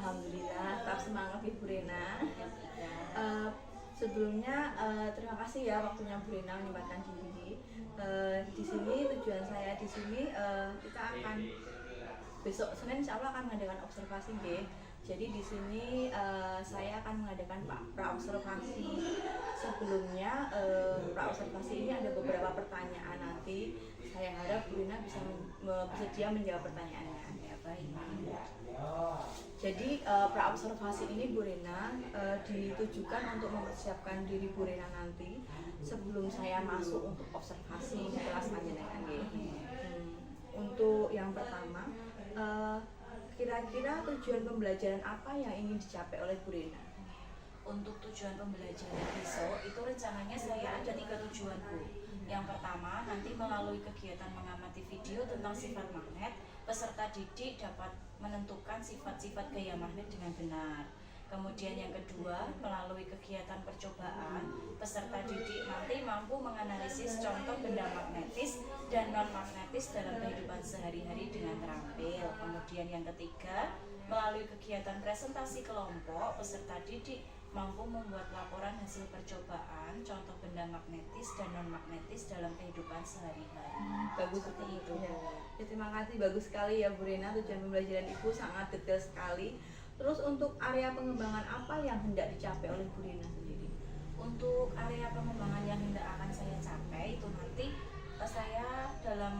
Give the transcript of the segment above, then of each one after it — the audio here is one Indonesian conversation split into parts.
Alhamdulillah, tetap semangat Ibu Rena. Sebelumnya terima kasih ya waktunya Bu Rena menyempatkan diri. Di sini tujuan saya di sini kita akan besok Senin insya Allah akan mengadakan observasi G. Jadi di sini saya akan mengadakan pra-observasi. Sebelumnya pra-observasi ini ada beberapa pertanyaan nanti. Saya harap Bu Rena bisa bersedia menjawab pertanyaannya. Ya, baik. Jadi pra-observasi ini Bu Rena ditujukan untuk mempersiapkan diri Bu Rena nanti sebelum saya masuk untuk observasi di kelas panjenengan. Untuk yang pertama, kira-kira tujuan pembelajaran apa yang ingin dicapai oleh Bu Rena? Untuk tujuan pembelajaran besok itu rencananya saya ada 3 tujuan Bu. Yang pertama, nanti melalui kegiatan mengamati video tentang sifat magnet, peserta didik dapat menentukan sifat-sifat gaya magnet dengan benar. Kemudian yang kedua, melalui kegiatan percobaan, peserta didik nanti mampu menganalisis contoh benda magnetis dan non-magnetis dalam kehidupan sehari-hari dengan terampil. Kemudian yang ketiga, melalui kegiatan presentasi kelompok, peserta didik mampu membuat laporan hasil percobaan, contoh benda magnetis dan non-magnetis dalam kehidupan sehari-hari. Bagus seperti itu. Ya, terima kasih, bagus sekali ya Bu Rena, tujuan pembelajaran Ibu sangat detail sekali. Terus untuk area pengembangan apa yang hendak dicapai oleh Bu Rena sendiri? Untuk area pengembangan yang hendak akan saya capai itu nanti saya dalam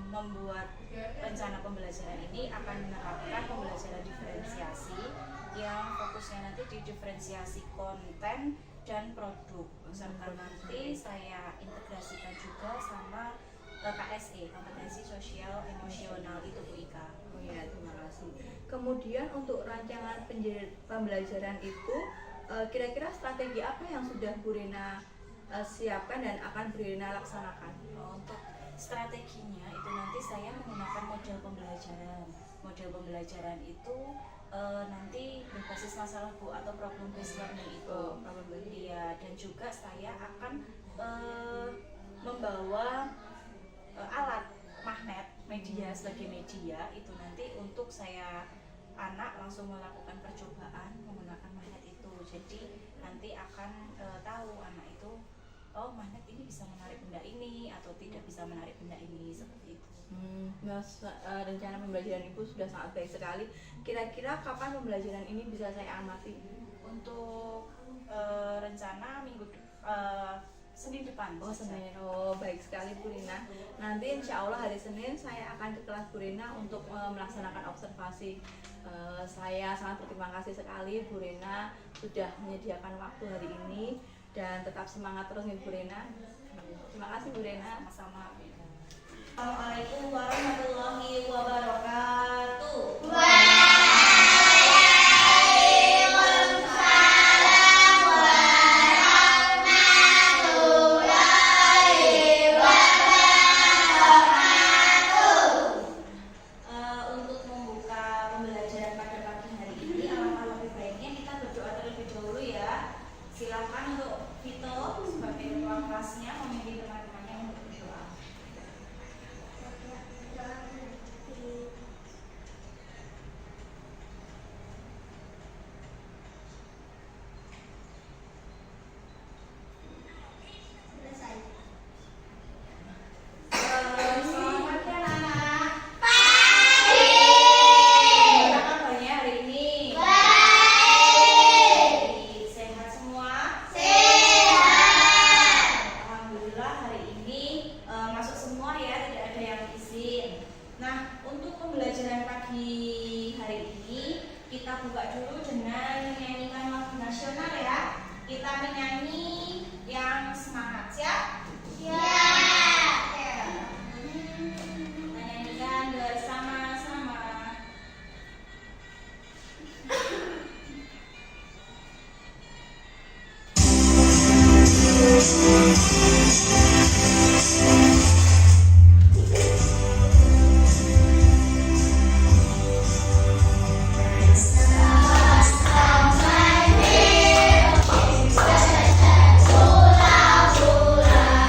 membuat rencana pembelajaran ini akan menerapkan pembelajaran diferensiasi yang fokusnya nanti di diferensiasi konten dan produk, serta nanti saya integrasikan juga sama KSE, kompetensi sosial emosional itu Bu Ika. Oh ya, terima kasih. Kemudian untuk rancangan pembelajaran itu kira-kira strategi apa yang sudah Bu Rena siapkan dan akan Bu Rena laksanakan? Untuk strateginya itu nanti saya menggunakan model pembelajaran. Model pembelajaran itu nanti berbasis masalah Bu atau problem based learning itu. Iya, dan juga saya akan membawa alat magnet media sebagai media itu nanti untuk saya anak langsung melakukan percobaan menggunakan magnet itu. Jadi nanti akan tahu anak itu oh magnet ini bisa menarik benda ini atau tidak bisa menarik benda ini, seperti itu. Rencana pembelajaran Ibu sudah sangat baik sekali. Kira-kira kapan pembelajaran ini bisa saya amati? Untuk rencana Senin depan. Oh Senin, oh baik sekali Bu Rena. Nanti insya Allah hari Senin saya akan ke kelas Bu Rena untuk melaksanakan observasi. Saya sangat berterima kasih sekali Bu Rena sudah menyediakan waktu hari ini dan tetap semangat terus nih Bu Rena. Terima kasih Bu Rena. Sama-sama. Assalamualaikum warahmatullahi wabarakatuh. Untuk membuka pembelajaran pada pagi hari ini, alangkah lebih baiknya kita berdoa terlebih dahulu ya. Silakan untuk Vito sebagai ketua kelasnya memimpin teman-temannya untuk berdoa. Selamat ya anak-anak. Gimana kabarnya hari ini? Sehat semua? Alhamdulillah hari ini masuk semua ya, tidak ada yang izin. Nah, untuk pembelajaran pagi hari ini kita buka dulu dengan menyanyikan lagu nasional ya. Kita menyanyi yang semangat, siap? Kita nyanyikan bersama-sama. Sula, sula.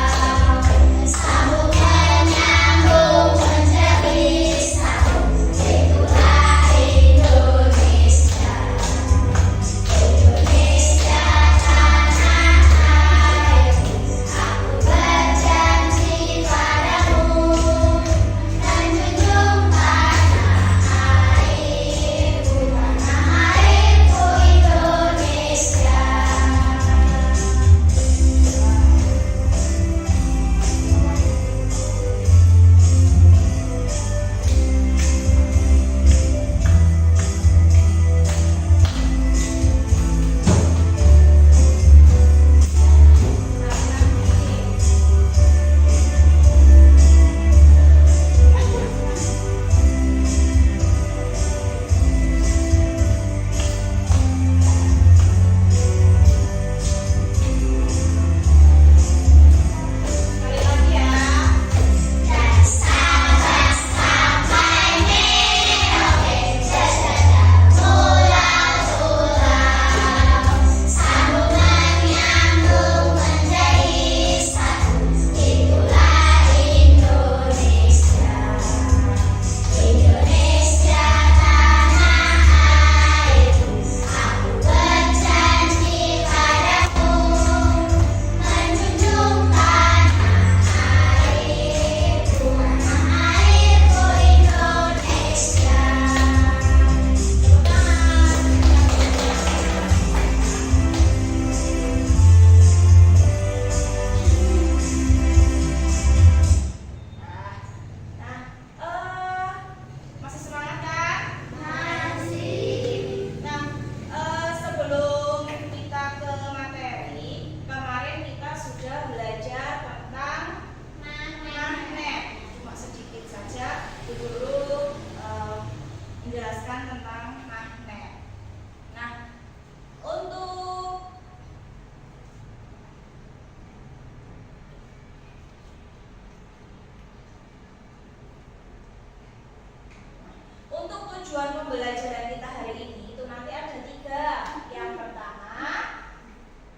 tujuan pembelajaran kita hari ini itu nanti ada 3. Yang pertama,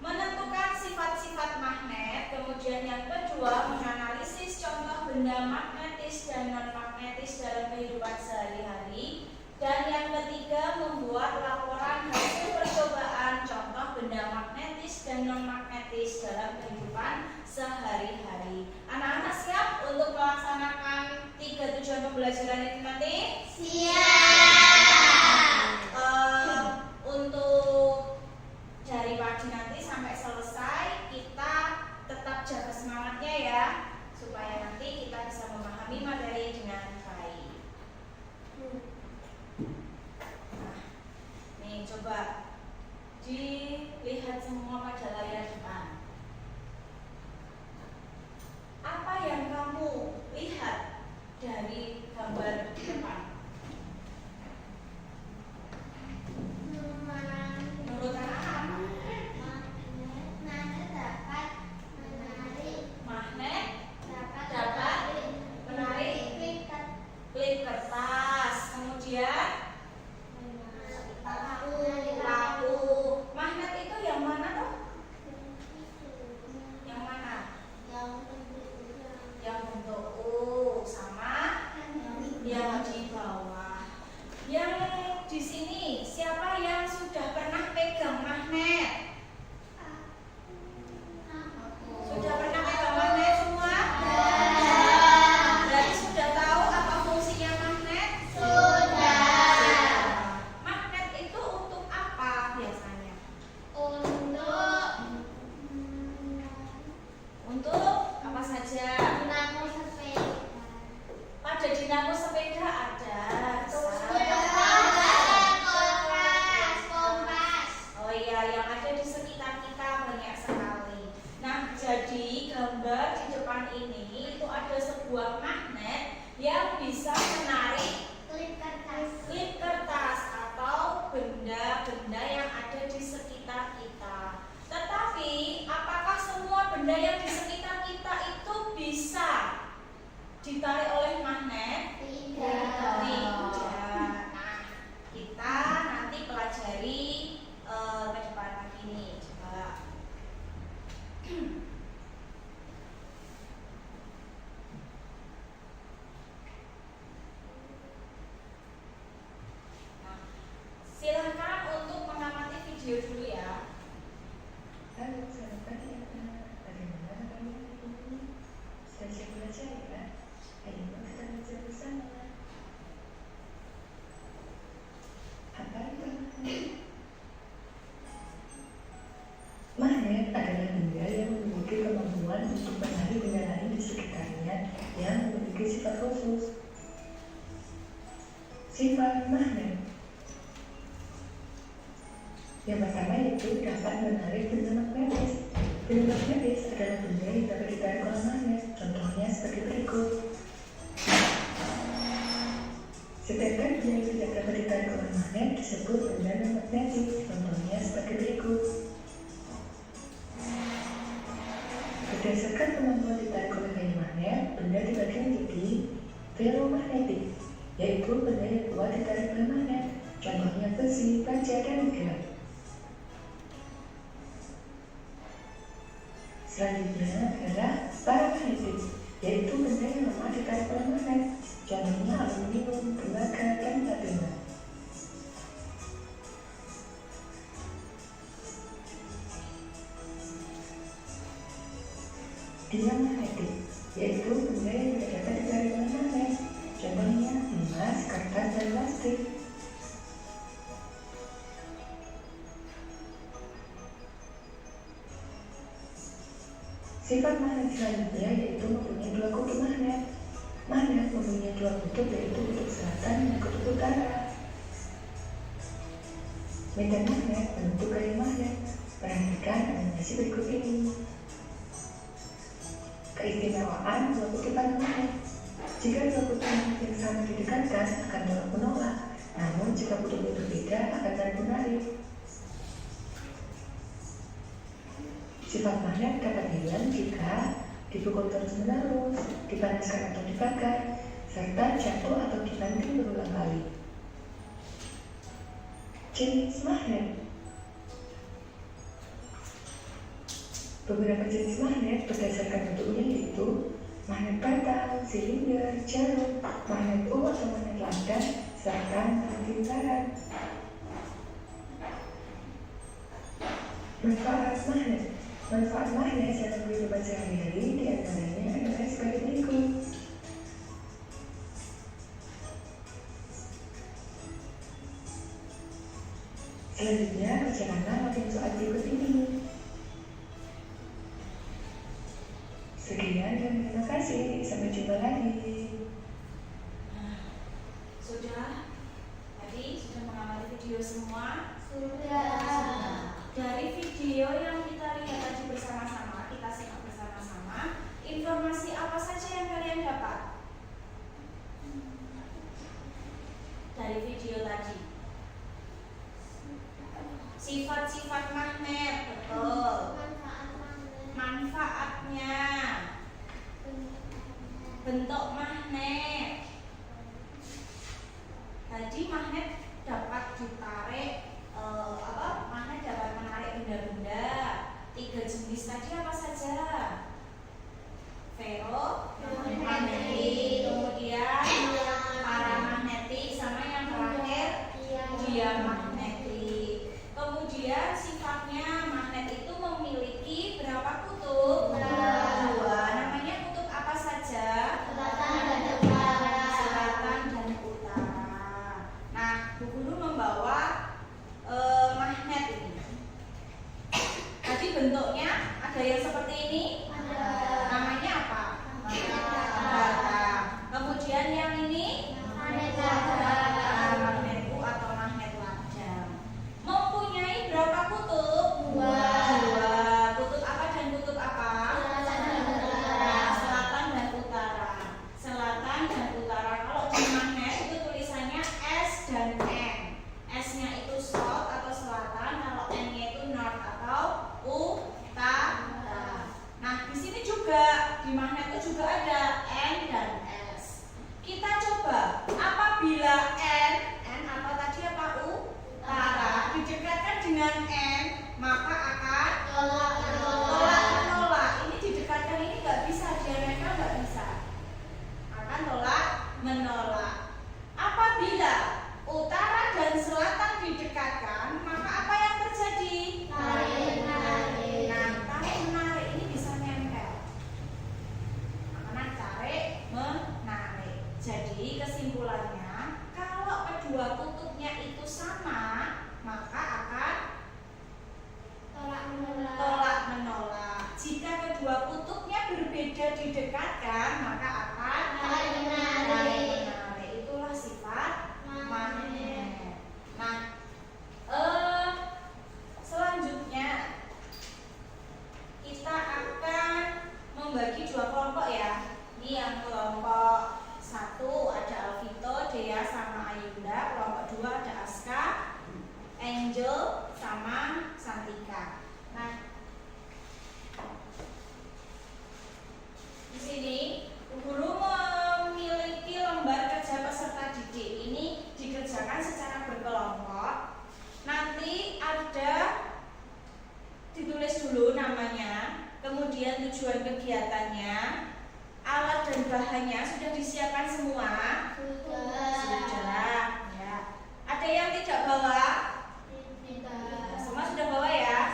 menentukan sifat-sifat magnet. Kemudian yang kedua, menganalisis contoh benda magnetis dan non-magnetis dalam kehidupan sehari-hari. Dan yang ketiga, membuat laporan hasil percobaan contoh benda magnetis dan non-magnetis dalam kehidupan sehari-hari. Anak-anak siap untuk melaksanakan 3 tujuan pembelajaran itu nanti? Untuk dari pagi nanti sampai selesai kita tetap jaga semangatnya ya, supaya nanti kita bisa memahami materi dengan baik. Nah, nih coba dilihat semua pada layar depan. Apa yang kamu lihat dari gambar di depan? Menurut anak-anak, magnet dapat menarik klip kertas, kemudian paku. Magnet itu yang mana tuh? Yang mana? Yang bentuk U sama yang di bawah. Yang di sini siapa yang sudah pernah pegang magnet? Sudah pernah pegang magnet semua? Berarti sudah tahu apa fungsinya magnet? Magnet itu untuk apa biasanya? Untuk apa saja? Pada dinamo sepeda ada. Oh iya, yang ada di sekitar kita banyak sekali. Nah, jadi gambar di depan ini itu ada sebuah magnet yang bisa menarik klip kertas atau benda-benda yang ada di sekitar kita. Tetapi, apakah semua benda yang di sekitar kita itu bisa ditarik oleh magnet? Tidak. Nah, kita nanti pelajari ke depan lagi nih. Coba. Nah, silahkan untuk mengamati video dulu ya. Halo, selamat pagi anak. Bagaimana kalian hari ini? Sudah siap belajar ya? Ayo kita belajar bersama. Apa itu magnet? Magnet adalah benda yang memiliki kemampuan untuk menarik benda lain di sekitarnya yang memiliki sifat khusus. Sifat magnet yang pertama yaitu dapat menarik benda magnetis. Benda magnetis adalah benda yang dapat ditarik oleh magnet. Contohnya sebagai berikut. Sedangkan benda yang tidak dapat ditarik oleh magnet disebut benda non-magnetis. Contohnya sebagai berikut. Berdasarkan kemampuan ditarik oleh gaya magnet, benda dibagi menjadi ferromagnetik, yaitu benda yang kuat ditarik oleh magnet. Contohnya besi, baja, dan nikel. Selanjutnya adalah paramagnetik, yaitu benda yang lemah ditarik oleh magnet. Contohnya aluminium, tembaga, dan batu. Diamagnetik, yaitu benda yang tidak dapat ditarik oleh magnet. Contohnya emas, kertas, dan plastik. Sifat magnet selanjutnya yaitu mempunyai 2 kutub magnet. Magnet mempunyai 2 kutub, yaitu kutub selatan dan kutub utara. Medan magnet bentuk gaya magnet. Perhatikan animasi berikut ini. Keistimewaan 2 kutub magnet. Jika 2 kutub magnet yang sama didekatkan akan menolak, namun jika kutubnya berbeda akan saling menarik. Sifat magnet dapat hilang jika dipukul terus-menerus, dipanaskan atau dibakar, serta jatuh atau dibanting berulang kali. jenis magnet. Beberapa jenis magnet berdasarkan bentuknya yaitu magnet batang, silinder, jarum, magnet atau magnet landas, serta magnet lingkaran. Manfaat magnet dalam kehidupan sehari-hari diantaranya adalah sebagai berikut. Selanjutnya, kerjakanlah latihan soal berikut ini. Sekian dan terima kasih. Sampai jumpa lagi. Sudah? Tadi sudah mengamati video semua? Sudah. Dari video yang kita lihat tadi bersama-sama, kita simak bersama-sama, informasi apa saja yang kalian dapat? Dari video tadi. Sifat-sifat magnet, betul. Manfaatnya, bentuk magnet. Tadi magnet dapat ditarik, magnet dapat menarik benda-benda. 3 jenis tadi apa saja? Ferromagnetik, kemudian paramagnetik, sama yang terakhir diamagnetik. Kemudian sifatnya magnet itu memiliki berapa kutub? 2. Namanya kutub apa saja? Selatan dan utara. Nah, Bu Guru membawa magnet ini. Tadi bentuknya ada yang seperti ini. Namanya apa? Batang. Kemudian yang ini magnet U atau magnet lajang. Mempunyai berapa kutub? 2. Kutub apa dan kutub apa? Selatan dan utara. Selatan dan utara. Kalau di magnet itu tulisannya S dan N. S-nya itu south atau selatan, kalau N-nya itu north atau utara. Nah, di sini juga di magnet itu juga ada N dan S. Kita coba apabila N atau tadi apa utara didekatkan dengan N, maka akan tolak menolak. Ini didekatkan ini nggak bisa, diametral nggak bisa. Akan tolak menolak. Apabila utara dan selatan didekatkan, maka apa yang terjadi? Tarik-menarik. Nah, tarik-menarik ini bisa nempel. Karena tarik-menarik. Jadi kesimpulannya, kalau kedua kutubnya itu sama, maka akan tolak menolak. Jika kedua kutubnya berbeda didekatkan, maka akan tarik-menarik. Itulah sifat magnet. Nah, selanjutnya kita akan membagi 2 kelompok ya. Ini yang kelompok 1 ada Alvito, Dea sama Ayunda. Kelompok 2 ada Aska, Angel sama Santika. Nah, di sini guru memiliki lembar kerja peserta didik. Ini dikerjakan secara berkelompok. Nanti ada ditulis dulu namanya, kemudian tujuan kegiatannya, alat dan bahannya sudah disiapkan semua. Sudah. Ya. Ada yang tidak bawa? Semua sudah bawa ya.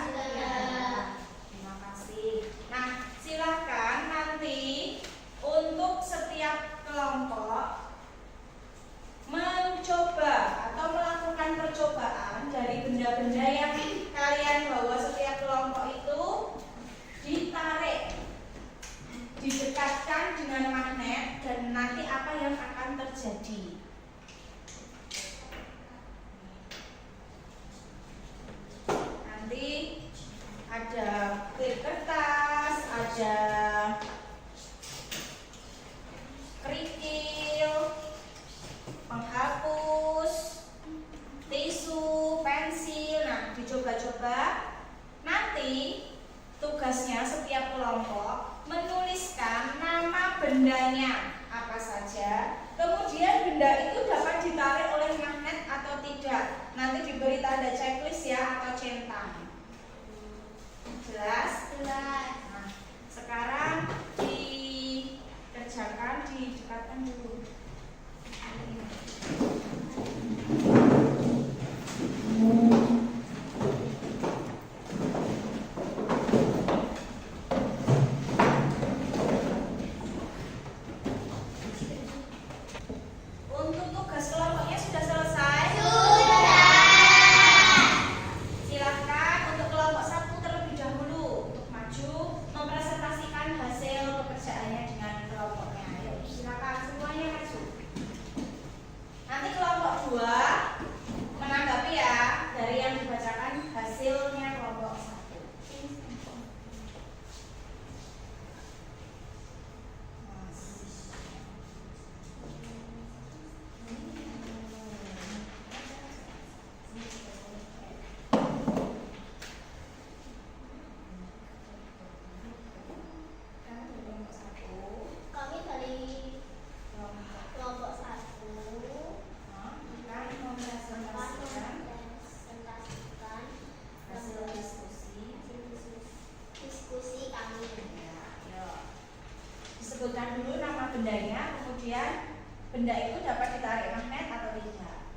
benda itu dapat ditarik magnet atau tidak?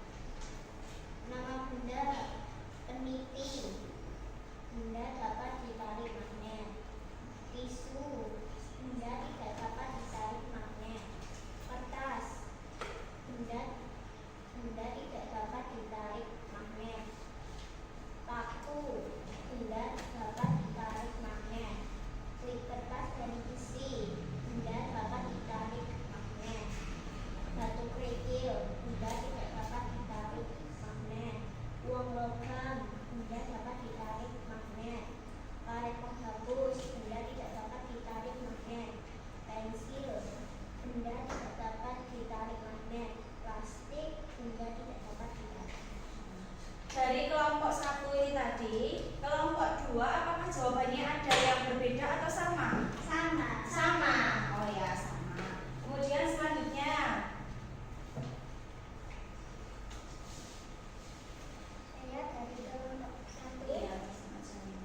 Nama benda peniti. Benda dapat ditarik magnet. Tisu. Benda tidak dapat ditarik magnet. Kertas. Benda tidak dapat ditarik magnet. Paku. Benda dapat ditarik magnet. Klip kertas dan isi. Benda dapat ditarik magnet. Batu kerikil. Benda tidak dapat ditarik magnet. Uang logam. Benda dapat ditarik magnet. Karet penghapus. Benda tidak dapat ditarik magnet. Pensil. Benda tidak dapat ditarik magnet. Plastik. Benda tidak dapat ditarik. Dari kelompok 1 ini tadi, kelompok 2 apakah jawabannya ada yang berbeda atau sama? Sama. Sama. Oh ya, sama. Kemudian selanjutnya, Saya dari kelompok 1. ya, sama-sama.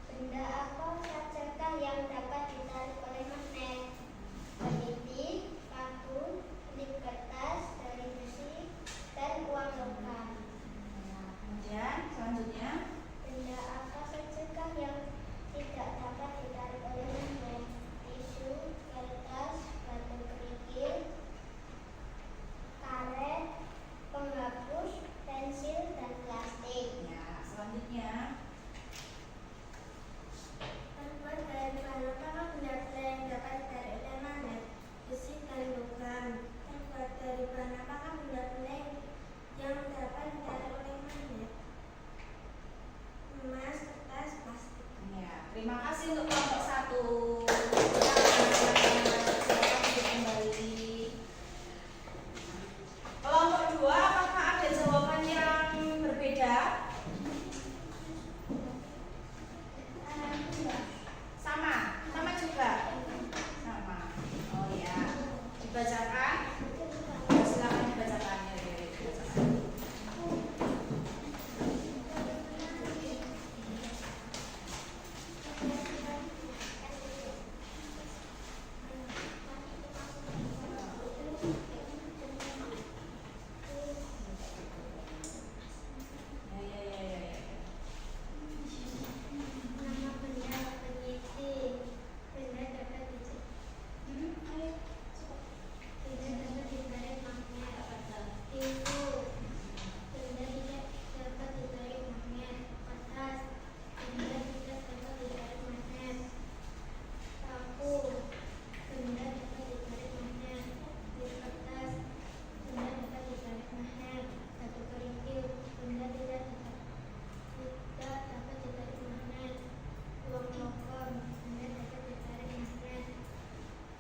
Benda apa sajakah yang dapat ditarik oleh magnet? Peniti, paku, klip kertas, dari besi, dan uang logam. Kemudian selanjutnya, Benda apa sajakah yang tidak dapat ditarik oleh magnet? Tisu, kertas, batu kerikil, karet, penghapus, pensil, dan plastik. ya, selanjutnya, Terbuat dari bahan apakah benda-benda yang dapat ditarik oleh magnet? Besi dan logam. Terbuat dari bahan apakah benda-benda yang dapat ditarik oleh magnet? Emas, kertas, plastik. ya. Terima kasih untuk kelompok 1. Silakan duduk kembali. Kelompok 2 apakah ada jawaban yang berbeda? Sama, sama juga. Sama. Oh ya. Dibacakan. Silakan dibacakan. Ya, dibacakan. Ya, ya, ya, ya, ya. Nama benda peniti. Benda dapat ditarik. Benda dapat ditarik magnet. Tisu. Benda tidak dapat ditarik magnet. Kertas. Benda tidak dapat ditarik magnet. Paku. Benda dapat ditarik magnet. Klip kertas. Benda dapat ditarik magnet. Batu kerikil. Benda tidak dapat ditarik magnet. Uang logam. Benda dapat ditarik magnet.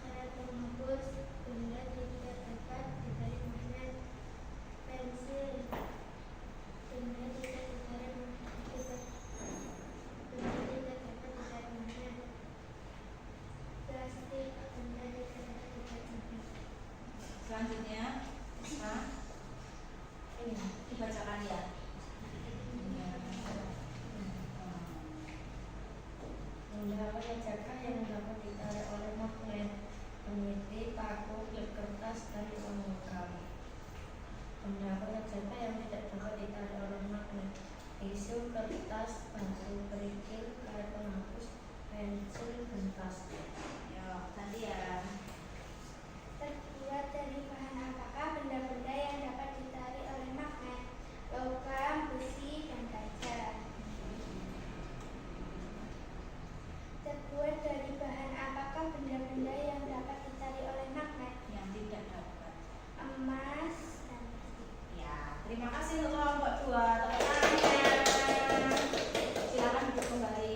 Karet penghapus. Benda tidak dapat ditarik magnet. Pensil. Benda tidak ditarik magnet. Benda tidak dapat ditarik magnet. Plastik. Benda tidak dapat ditarik magnet. Selanjutnya, Isma. Ini dibacakan ya. Benda apa sajakah yang dapat ditarik oleh magnet? Peniti, paku, klip kertas, dan uang logam. Benda apa sajakah yang tidak dapat ditarik oleh magnet? Tisu, kertas, batu kerikil, karet penghapus, pensil, dan plastik. Yo, gantian. Terbuat dari bahan apakah benda-benda yang dapat ditarik oleh magnet? Logam, besi, dan kaca. Terbuat dari bahan apakah benda-benda yang dapat ditarik oleh magnet? Yang tidak dapat. Emas dan plastik. Ya, terima kasih untuk kelompok 2. Tepuk tangannya. Silakan duduk kembali.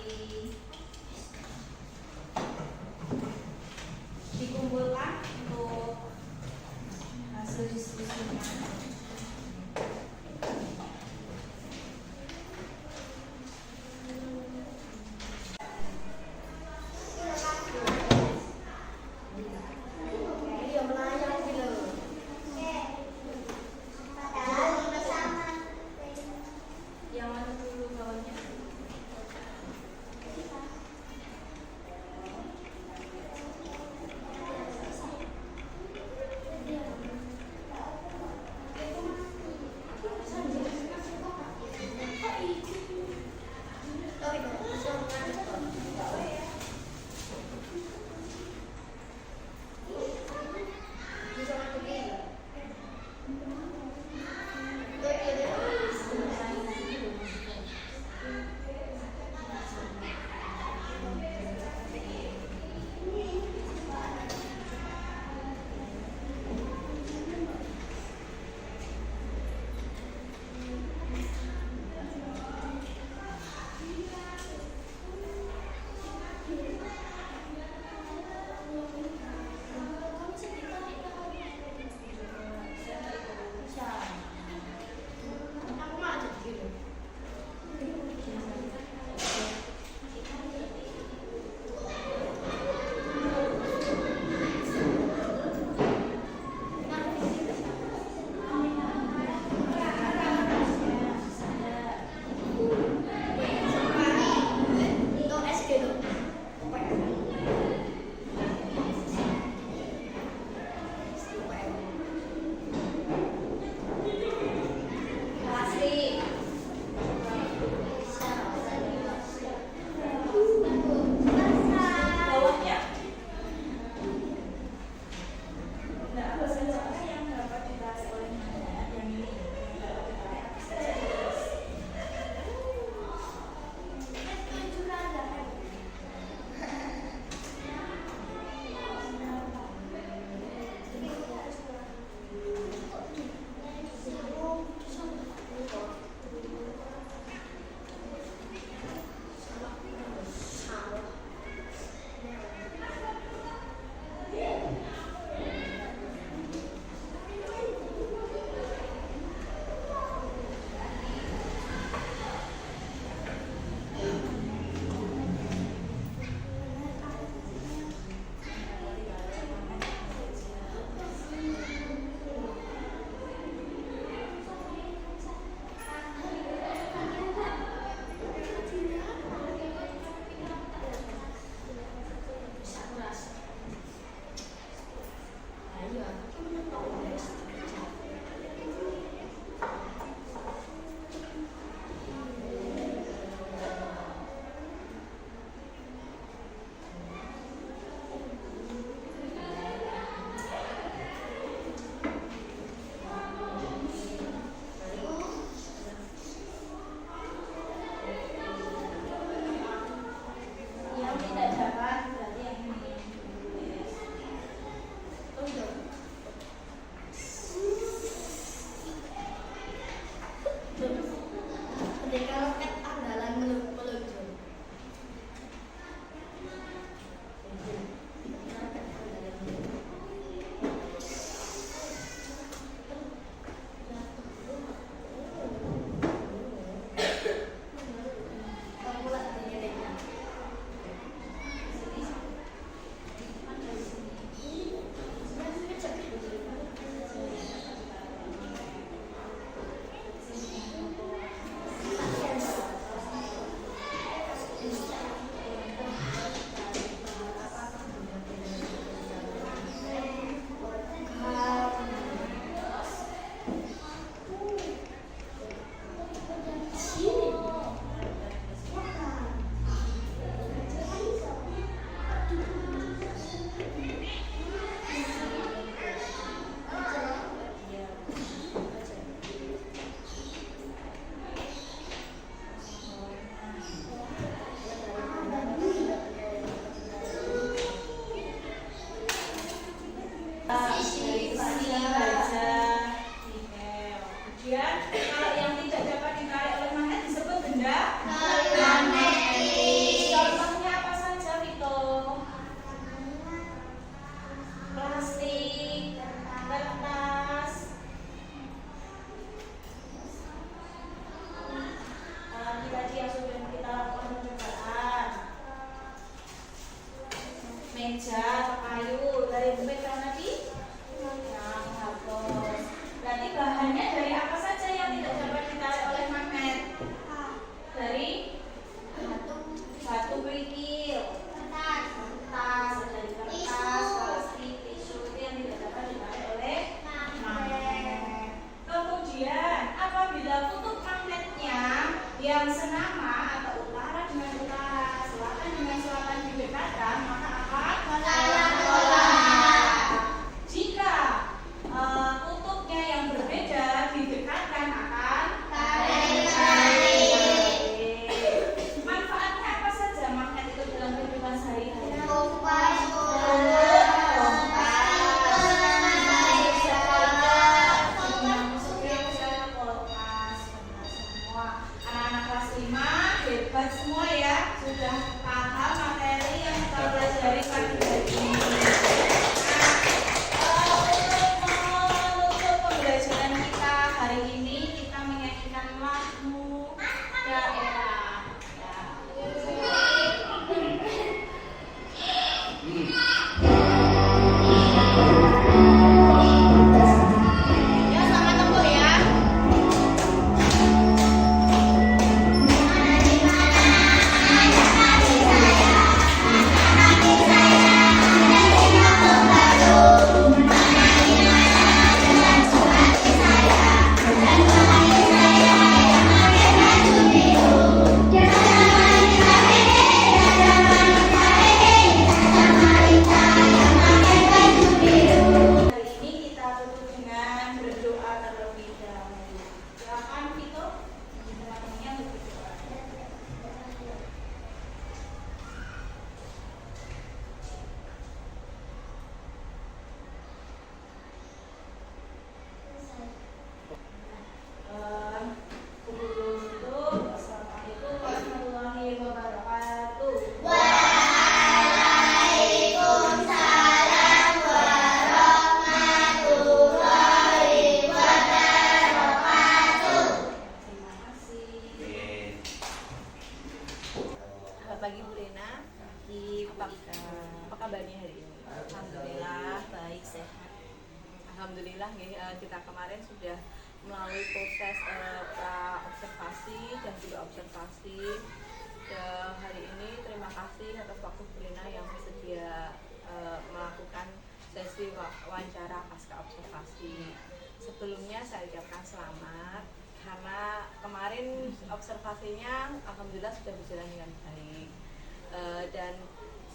Yang tidak dapat berarti yang ini. Tunjuk. Ketika roket andalan meluncur. Kamu lah katanya deh. Dari sisi baja, nikel. Kemudian kalau yang tidak dapat ditarik oleh magnet disebut benda magnetik. Contohnya apa saja, Vito? Plastik, kertas. Tadi yang sudah kita lakukan percobaan. Meja atau kayu dari meja tadi yang hapus. Berarti bahannya dari apa saja yang tidak dapat ditarik oleh magnet? Dari batu kerikil, kertas, dari kertas, plastik, tisu itu yang tidak dapat ditarik oleh magnet. Kemudian apabila kutub magnetnya yang senama atau utara dengan utara, selatan dengan selatan didekatkan, maka akan jika kutubnya yang berbeda didekatkan akan manfaatnya apa saja magnet itu dalam kehidupan sehari-hari? Anak-anak kelas 5 hebat semua ya, sudah paham materi yang kita pelajari pagi hari ini. Untuk menutup pembelajaran kita hari ini, kita menyanyikan lagu daerah. Ya, sama tempur ya. Hari ini kita tutup dengan berdoa terlebih dahulu. Silakan Vito, teman-temannya untuk berdoa. Assalamualaikum warahmatullahi wabarakatuh. Terima kasih. Selamat pagi Bu Lena. Apa kabarnya hari ini? Alhamdulillah baik sehat. Alhamdulillah nggih, kita kemarin sudah melalui proses observasi dan juga observasi. Hari ini terima kasih atas waktu Bu Lena yang bersedia melakukan sesi wawancara pasca observasi. Sebelumnya saya ucapkan selamat karena kemarin observasinya alhamdulillah sudah berjalan dengan baik. Dan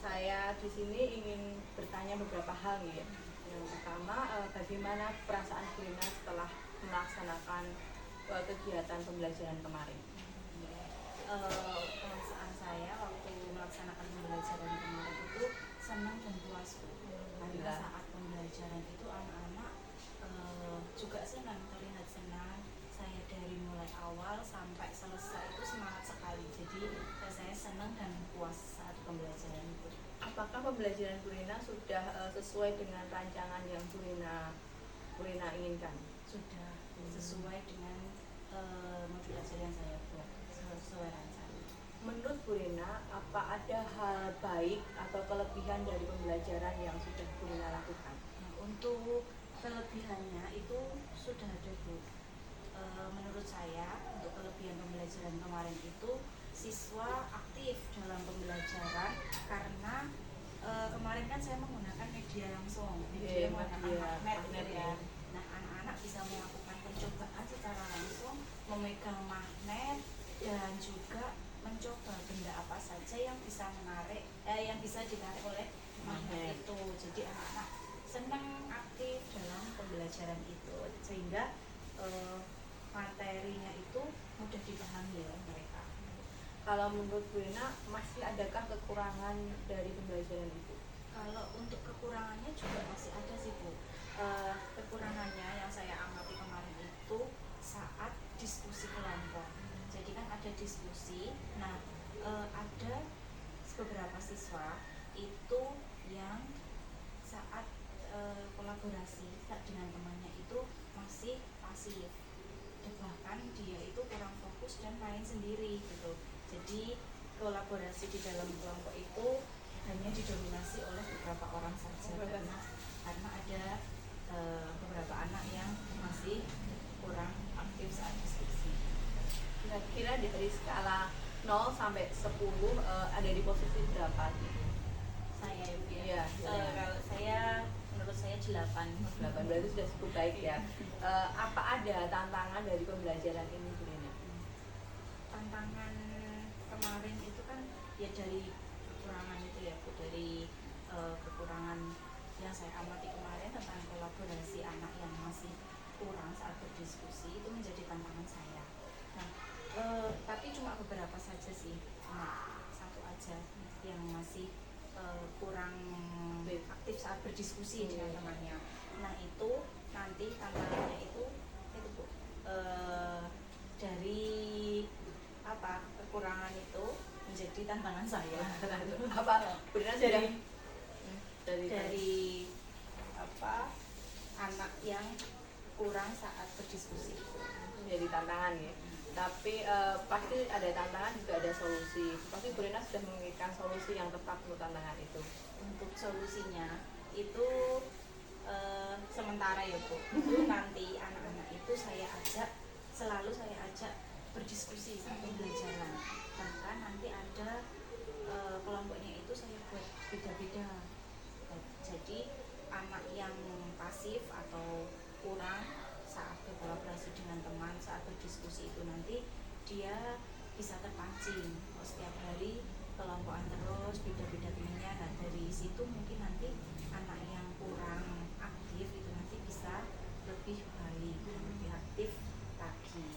saya di sini ingin bertanya beberapa hal nih. Yang pertama, bagaimana perasaan Brina setelah melaksanakan kegiatan pembelajaran kemarin? Perasaan saya waktu melaksanakan pembelajaran kemarin itu senang dan puas, Bu. Karena saat pembelajaran itu anak-anak juga senang, terlihat senang. Saya dari mulai awal sampai selesai itu semangat sekali. Jadi saya senang dan puas saat pembelajaran itu. Apakah pembelajaran Brina sudah sesuai dengan rancangan yang Brina inginkan? Sudah sesuai dengan modul ajar yang saya buat, sesuai rencana. Menurut Brina, apa ada hal baik atau kelebihan dari pembelajaran yang sudah Brina lakukan? Nah, untuk kelebihannya itu sudah ada, Bu. Menurut saya untuk kelebihan pembelajaran kemarin itu siswa aktif dalam pembelajaran karena kemarin kan saya menggunakan media langsung, media menggunakan magnet gitu ya. Nah, anak-anak bisa melakukan pencobaan secara langsung, memegang magnet dan juga mencoba benda apa saja yang bisa menarik, yang bisa ditarik oleh magnet itu. Jadi anak-anak senang aktif dalam pembelajaran itu sehingga materinya itu mudah dipahami oleh mereka. Kalau menurut Brina, masih adakah kekurangan dari pembelajaran itu? Kalau untuk kekurangannya juga masih ada sih, Bu. Kekurangannya yang saya amati kemarin itu saat diskusi kelompok. Jadi kan ada diskusi. Nah, ada beberapa siswa itu yang saat kolaborasi dengan temannya itu masih pasif. Bahkan dia itu kurang fokus dan main sendiri gitu. Jadi kolaborasi di dalam kelompok itu hanya didominasi oleh beberapa orang saja karena ada beberapa anak yang masih kurang aktif saat diskusi. Kira-kira dari skala 0 sampai 10 ada di posisi berapa? Saya Iya, kalau saya menurut saya 8. 8 berarti sudah cukup baik ya. Apa ada tantangan dari pembelajaran ini, Brina? Tantangan kemarin itu kan ya dari kekurangan itu ya, Bu, dari kekurangan yang saya amati kemarin tentang kolaborasi anak yang masih kurang saat berdiskusi itu menjadi tantangan saya. Nah, tapi cuma beberapa saja sih, cuma satu aja yang masih kurang aktif saat berdiskusi dengan temannya. Nah, itu nanti tantangannya itu Bu, dari apa kekurangan itu menjadi tantangan saya. Apa Brina dari apa anak yang kurang saat berdiskusi menjadi tantangan ya. Tapi pasti ada tantangan juga ada solusi. Pasti Brina sudah memikirkan solusi yang tepat untuk tantangan itu. untuk solusinya itu sementara ya, Bu. Itu nanti anak-anak itu selalu saya ajak berdiskusi saat pembelajaran. Bahkan nanti ada kelompoknya itu saya buat beda-beda. Jadi anak yang pasif atau kurang saat berkolaborasi dengan teman saat berdiskusi itu nanti dia bisa terpancing setiap hari kelompokan terus beda-beda temannya. Nah, dari situ mungkin nanti anak yang kurang aktif itu nanti bisa lebih baik, lebih aktif lagi.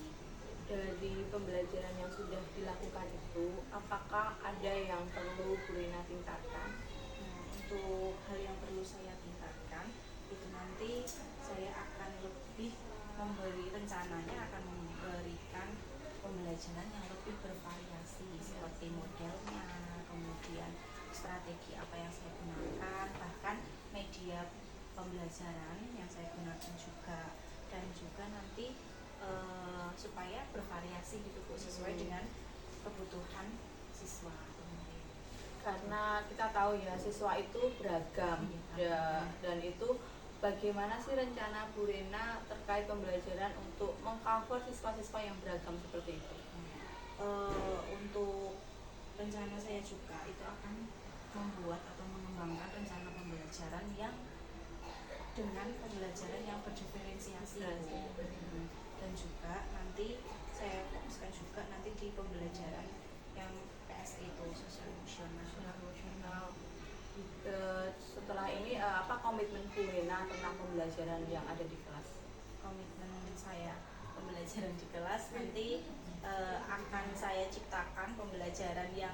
Dari pembelajaran yang sudah dilakukan itu, apakah ada yang perlu Brina tingkatkan? Untuk hal yang perlu saya tingkatkan itu nanti saya akan lebih rencananya akan memberikan pembelajaran yang lebih bervariasi seperti modelnya, kemudian strategi apa yang saya gunakan, bahkan media pembelajaran yang saya gunakan juga, dan juga nanti supaya bervariasi gitu Bu, sesuai dengan kebutuhan siswa. Karena kita tahu ya siswa itu beragam ya, dan itu bagaimana sih rencana Bu Rina terkait pembelajaran untuk mengcover siswa-siswa yang beragam seperti itu? Untuk rencana saya juga itu akan membuat atau mengembangkan rencana pembelajaran yang dengan pembelajaran yang berdiferensiasi. Dan juga nanti saya fokuskan juga nanti di pembelajaran yang PSE itu sosial emosional. Setelah ini apa komitmen Bu Rena tentang pembelajaran yang ada di kelas? Komitmen saya pembelajaran di kelas nanti akan saya ciptakan pembelajaran yang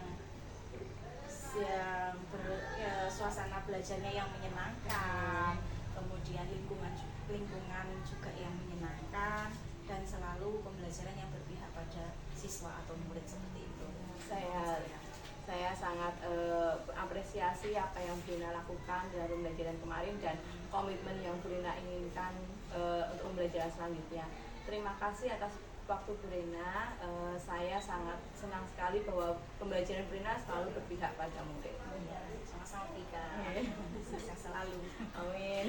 suasana belajarnya yang menyenangkan, kemudian lingkungan juga yang menyenangkan, dan selalu pembelajaran yang berpihak pada siswa atau murid seperti itu. Saya sangat apresiasi apa yang Bu Rena lakukan dalam pembelajaran kemarin dan komitmen yang Bu Rena inginkan untuk pembelajaran selanjutnya. Terima kasih atas waktu Bu Rena. Saya sangat senang sekali bahwa pembelajaran Bu Rena selalu berpihak pada murid. Sama-sama Pika. Sukses selalu. Amin.